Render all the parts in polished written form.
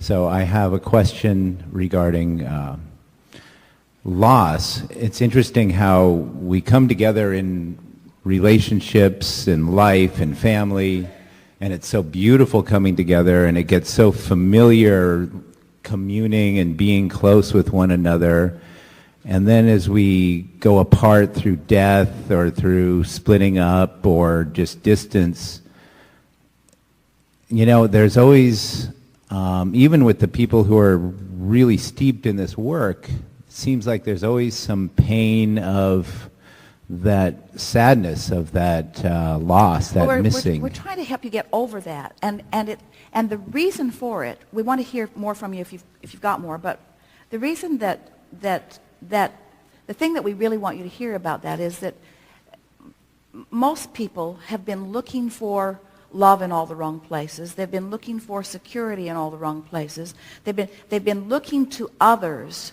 So I have a question regarding loss. It's interesting how we come together in relationships and life and family, and it's so beautiful coming together, and it gets so familiar communing and being close with one another. And then as we go apart through death or through splitting up or just distance, you know, there's always, even with the people who are really steeped in this work, it seems like there's always some pain of that sadness, of that loss, that missing. We're trying to help you get over that, and the reason for it. We want to hear more from you if you've got more. But the reason that the thing that we really want you to hear about that is that most people have been looking for love in all the wrong places. They've been looking for security in all the wrong places. They've been looking to others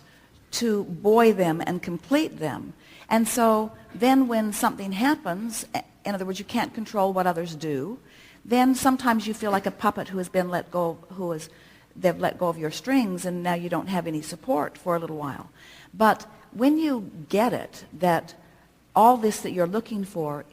to buoy them and complete them. And so then when something happens, in other words, you can't control what others do, then sometimes you feel like a puppet who has been let go, they've let go of your strings, and now you don't have any support for a little while. But when you get it, that all this that you're looking for,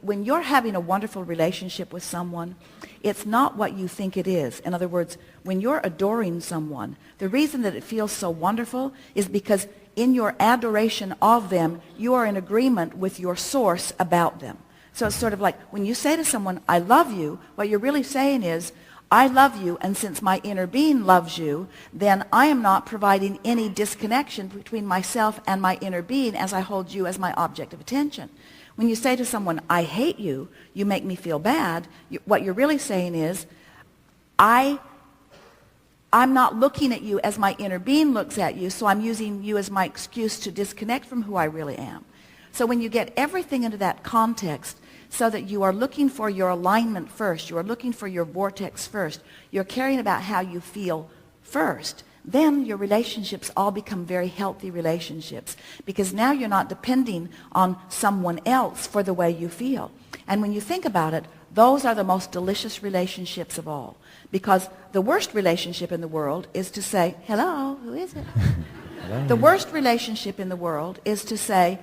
when you're having a wonderful relationship with someone, it's not what you think it is. In other words, when you're adoring someone, the reason that it feels so wonderful is because in your adoration of them, you are in agreement with your source about them. So it's sort of like when you say to someone, I love you, what you're really saying is, I love you, and since my inner being loves you, then I am not providing any disconnection between myself and my inner being as I hold you as my object of attention. When you say to someone, I hate you, you make me feel bad, what you're really saying is, I'm not looking at you as my inner being looks at you, so I'm using you as my excuse to disconnect from who I really am. So when you get everything into that context, so that you are looking for your alignment first, you are looking for your vortex first, you're caring about how you feel first, then your relationships all become very healthy relationships, because now you're not depending on someone else for the way you feel. And when you think about it, those are the most delicious relationships of all, because the worst relationship in the world is to say, hello, who is it? Hello. The worst relationship in the world is to say,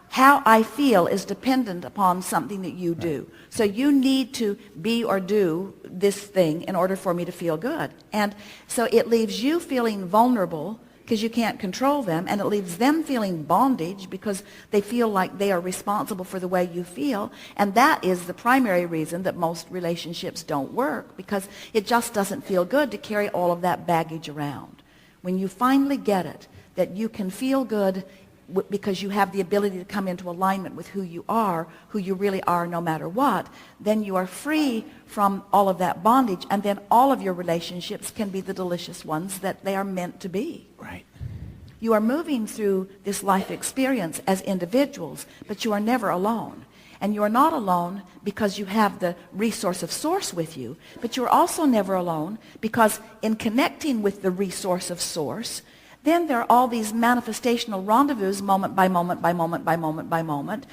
how I feel is dependent upon something that you do. So you need to be or do this thing in order for me to feel good. And so it leaves you feeling vulnerable because you can't control them, and it leaves them feeling bondage because they feel like they are responsible for the way you feel. And that is the primary reason that most relationships don't work, because it just doesn't feel good to carry all of that baggage around. When you finally get it, that you can feel good because you have the ability to come into alignment with who you really are no matter what, then you are free from all of that bondage, and then all of your relationships can be the delicious ones that they are meant to be. Right. You are moving through this life experience as individuals, but you are never alone. And you are not alone because you have the resource of source with you, but you are also never alone because in connecting with the resource of source, then there are all these manifestational rendezvous moment by moment by moment by moment by moment,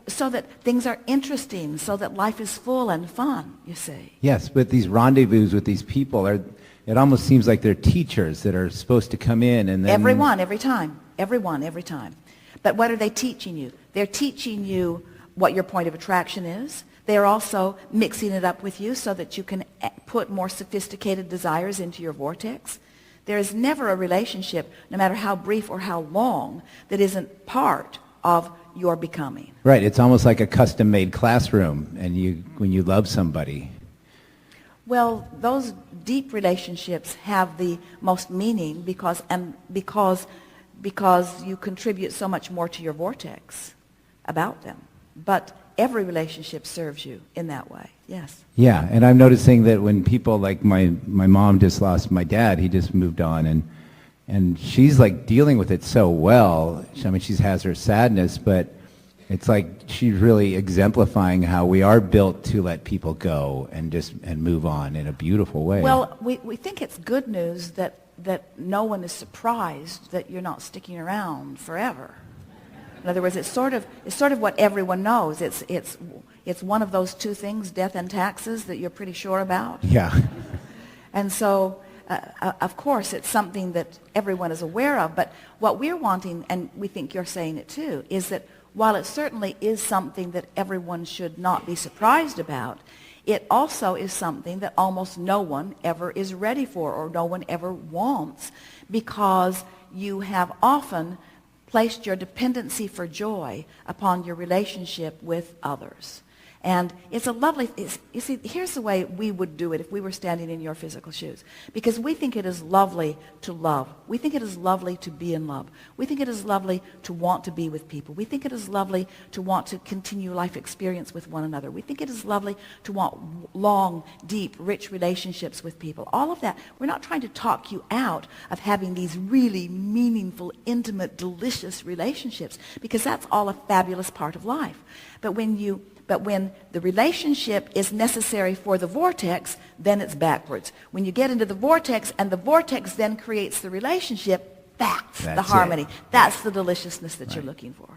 so that things are interesting, so that life is full and fun, you see. Yes, but these rendezvous with these people, it almost seems like they're teachers that are supposed to come in and then... Everyone, every time. Everyone, every time. But what are they teaching you? They're teaching you what your point of attraction is. They're also mixing it up with you so that you can put more sophisticated desires into your vortex. There is never a relationship, no matter how brief or how long, that isn't part of your becoming. Right. It's almost like a custom-made classroom, and when you love somebody. Well, those deep relationships have the most meaning because you contribute so much more to your vortex about them. But every relationship serves you in that way. Yes. Yeah, and I'm noticing that when people, like my mom just lost my dad, he just moved on, and she's like dealing with it so well. I mean, she has her sadness, but it's like she's really exemplifying how we are built to let people go and move on in a beautiful way. Well, we think it's good news that no one is surprised that you're not sticking around forever. In other words, it's sort of what everyone knows. It's one of those two things, death and taxes, that you're pretty sure about. Yeah. And so of course, it's something that everyone is aware of. But what we're wanting, and we think you're saying it too, is that while it certainly is something that everyone should not be surprised about, it also is something that almost no one ever is ready for or no one ever wants, because you have often placed your dependency for joy upon your relationship with others. And it's a lovely, you see, here's the way we would do it if we were standing in your physical shoes. Because we think it is lovely to love. We think it is lovely to be in love. We think it is lovely to want to be with people. We think it is lovely to want to continue life experience with one another. We think it is lovely to want long, deep, rich relationships with people. All of that. We're not trying to talk you out of having these really meaningful, intimate, delicious relationships, because that's all a fabulous part of life. But when the relationship is necessary for the vortex, then it's backwards. When you get into the vortex and the vortex then creates the relationship, that's the harmony. That's the deliciousness that you're looking for.